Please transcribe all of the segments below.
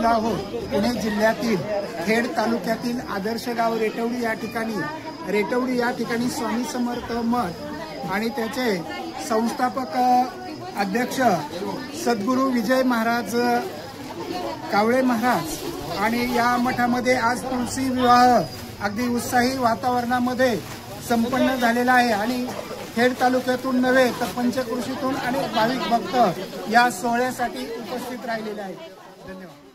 पोहोचलेलो आहोत। पुणे जिल्ह्यातील खेड तालुक्यातील आदर्श गाव रेटवडी या ठिकाणी स्वामी समर्थ मठ आणि त्याचे संस्थापक अध्यक्ष सद्गुरू विजय महाराज कावळे महाराज आणि या मठामध्ये आज तुलसी विवाह अगदी उत्साही वातावरणामध्ये संपन्न झालेला आहे आणि खेड तालुक्यातून नव्हे तर पंचक्रोशीतून अनेक भाविक भक्त या सोहळ्यासाठी उपस्थित राहिलेले आहेत। धन्यवाद।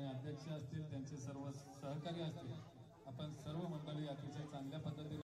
अध्यक्ष असतील, त्यांचे सर्व सहकारी असतील, आपण सर्व मंडळी अतिशय चांगल्या पद्धतीने